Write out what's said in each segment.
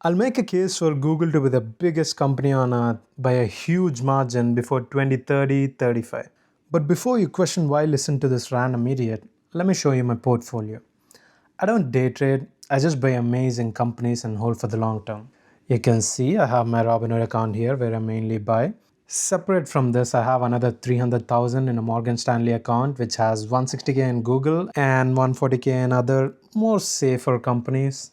I'll make a case for Google to be the biggest company on earth by a huge margin before 2030 35. But before you question why listen to this random idiot, let me show you my portfolio. I don't day trade, I just buy amazing companies and hold for the long term. You can see I have my Robinhood account here where I mainly buy. Separate from this, I have another 300,000 in a Morgan Stanley account which has 160k in Google and 140k in other more safer companies.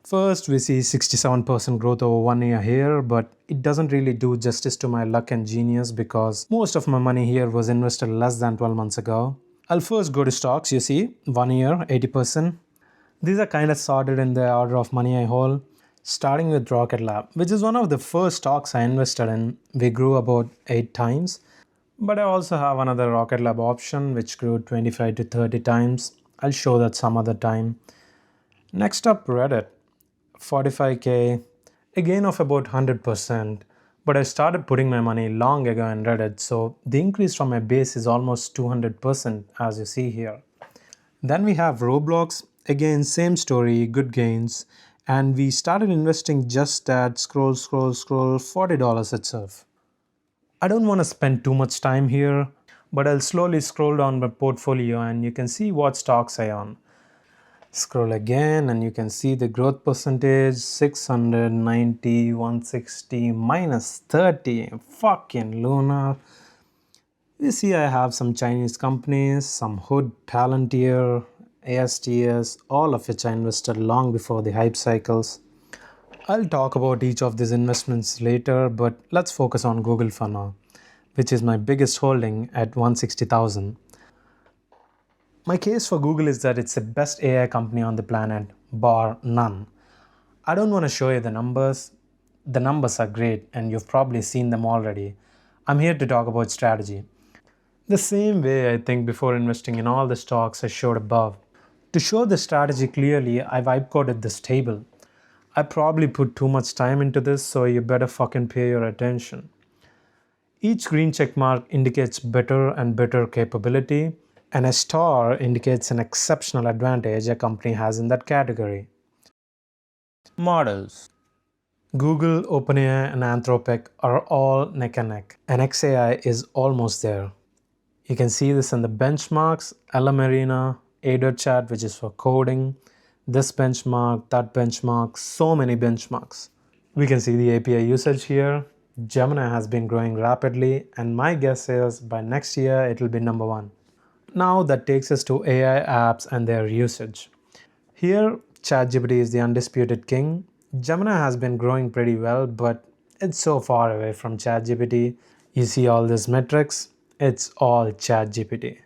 First, we see 67% growth over 1 year here, but it doesn't really do justice to my luck and genius because most of my money here was invested less than 12 months ago. I'll first go to stocks, you see, 1 year, 80%. These are kind of sorted in the order of money I hold, starting with Rocket Lab, which is one of the first stocks I invested in. We grew about 8 times, but I also have another Rocket Lab option which grew 25 to 30 times. I'll show that some other time. Next up, Reddit. 45k, a gain of about 100%. But I started putting my money long ago in Reddit, so the increase from my base is almost 200% as you see here. Then we have Roblox, again, same story, good gains. And we started investing just at scroll, $40 itself. I don't want to spend too much time here, but I'll slowly scroll down my portfolio and you can see what stocks I own. Scroll again and you can see the growth percentage 690, 160, minus 30. Fucking lunar. You see, I have some Chinese companies, some Hood, Palantir, ASTS, all of which I invested long before the hype cycles. I'll talk about each of these investments later, but let's focus on Google for now, which is my biggest holding at 160,000. My case for Google is that it's the best AI company on the planet, bar none. I don't want to show you the numbers. The numbers are great and you've probably seen them already. I'm here to talk about strategy. The same way I think before investing in all the stocks I showed above. To show the strategy clearly, I've vibe coded this table. I probably put too much time into this, so you better fucking pay your attention. Each green check mark indicates better and better capability, and a star indicates an exceptional advantage a company has in that category. Models. Google, OpenAI, and Anthropic are all neck and neck, and XAI is almost there. You can see this in the benchmarks, Marina, Chat, which is for coding, this benchmark, that benchmark, so many benchmarks. We can see the API usage here. Gemini has been growing rapidly, and my guess is by next year it will be number one. Now that takes us to AI apps and their usage. Here, ChatGPT is the undisputed king. Gemini has been growing pretty well, but it's so far away from ChatGPT. You see all these metrics, it's all ChatGPT.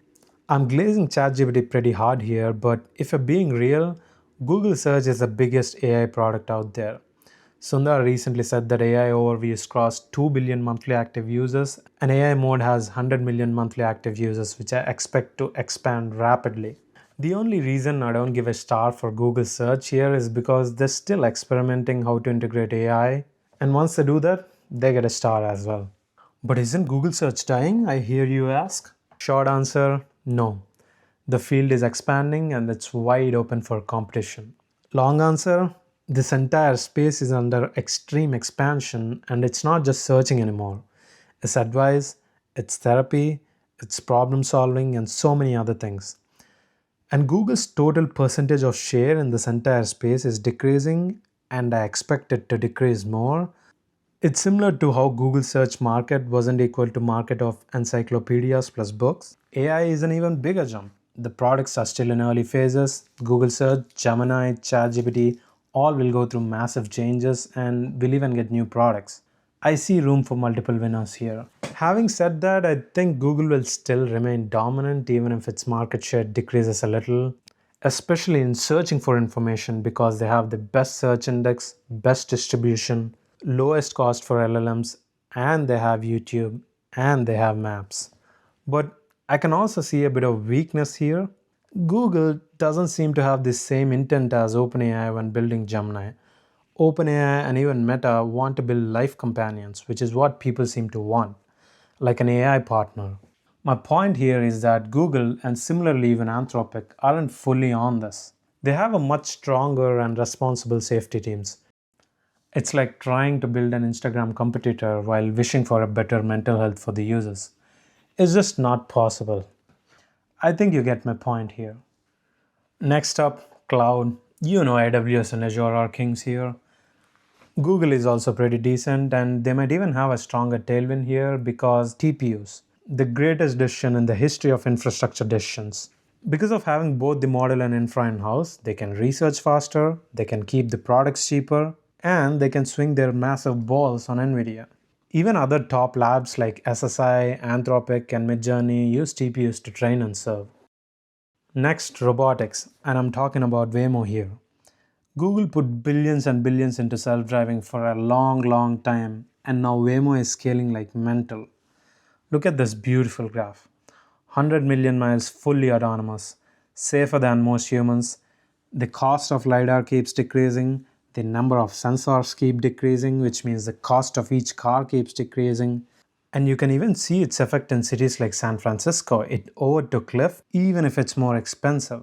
I'm glazing ChatGPT pretty hard here, but if you're being real, Google Search is the biggest AI product out there. Sundar recently said that AI Overviews crossed 2 billion monthly active users and AI Mode has 100 million monthly active users, which I expect to expand rapidly. The only reason I don't give a star for Google Search here is because they're still experimenting how to integrate AI, and once they do that, they get a star as well. But isn't Google Search dying, I hear you ask? Short answer, no. The field is expanding and it's wide open for competition. Long answer, this entire space is under extreme expansion and it's not just searching anymore. It's advice, it's therapy, it's problem solving, and so many other things. And Google's total percentage of share in this entire space is decreasing, and I expect it to decrease more. It's similar to how Google search market wasn't equal to market of encyclopedias plus books. AI is an even bigger jump. The products are still in early phases. Google search, Gemini, ChatGPT, all will go through massive changes and will even get new products. I see room for multiple winners here. Having said that, I think Google will still remain dominant even if its market share decreases a little, especially in searching for information because they have the best search index, best distribution, lowest cost for LLMs, and they have YouTube and they have maps. But I can also see a bit of weakness here. Google doesn't seem to have the same intent as OpenAI when building Gemini. OpenAI and even Meta want to build life companions, which is what people seem to want, like an AI partner. My point here is that Google and similarly even Anthropic aren't fully on this. They have a much stronger and responsible safety teams. It's like trying to build an Instagram competitor while wishing for a better mental health for the users. It's just not possible. I think you get my point here. Next up, cloud. You know AWS and Azure are kings here. Google is also pretty decent, and they might even have a stronger tailwind here because TPUs, the greatest decision in the history of infrastructure decisions. Because of having both the model and infra in house, they can research faster, they can keep the products cheaper, and they can swing their massive balls on NVIDIA. Even other top labs like SSI, Anthropic, and Midjourney use TPUs to train and serve. Next, robotics, and I'm talking about Waymo here. Google put billions and billions into self driving for a long, long time, and now Waymo is scaling like mental. Look at this beautiful graph. 100 million miles fully autonomous, safer than most humans. The cost of LiDAR keeps decreasing, the number of sensors keep decreasing, which means the cost of each car keeps decreasing. And you can even see its effect in cities like San Francisco. It overtook Lyft, even if it's more expensive.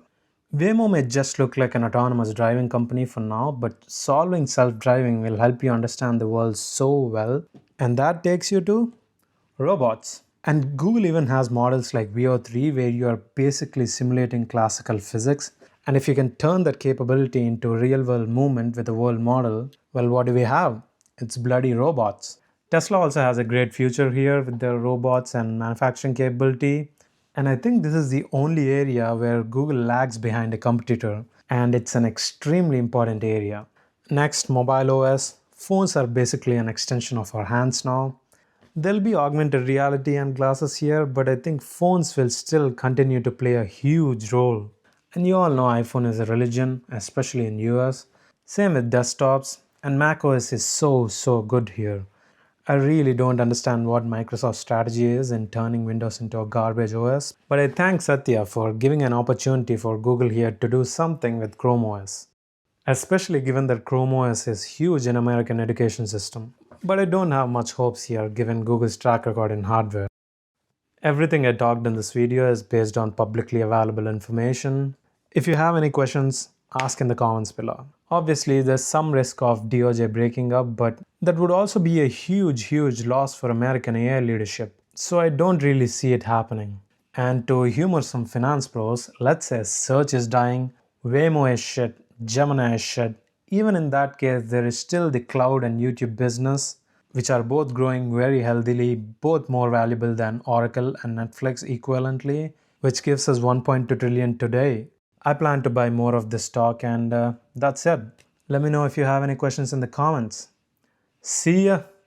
Waymo may just look like an autonomous driving company for now, but solving self driving will help you understand the world so well. And that takes you to robots. And Google even has models like VO3 where you are basically simulating classical physics. And if you can turn that capability into real world movement with a world model, well, what do we have? It's bloody robots. Tesla also has a great future here with their robots and manufacturing capability. And I think this is the only area where Google lags behind a competitor, and it's an extremely important area. Next, mobile OS. Phones are basically an extension of our hands now. There'll be augmented reality and glasses here, but I think phones will still continue to play a huge role. And you all know iPhone is a religion, especially in US. Same with desktops, and macOS is so good here. I really don't understand what Microsoft's strategy is in turning Windows into a garbage OS, but I thank Satya for giving an opportunity for Google here to do something with Chrome OS, especially given that Chrome OS is huge in American education system. But I don't have much hopes here given Google's track record in hardware. Everything I talked in this video is based on publicly available information. If you have any questions, ask in the comments below. Obviously, there's some risk of DOJ breaking up, but that would also be a huge loss for American AI leadership. So I don't really see it happening. And to humor some finance pros, let's say search is dying, Waymo is shit, Gemini is shit. Even in that case, there is still the cloud and YouTube business, which are both growing very healthily, both more valuable than Oracle and Netflix equivalently, which gives us 1.2 trillion today. I plan to buy more of this stock, and that's it. Let me know if you have any questions in the comments. See ya!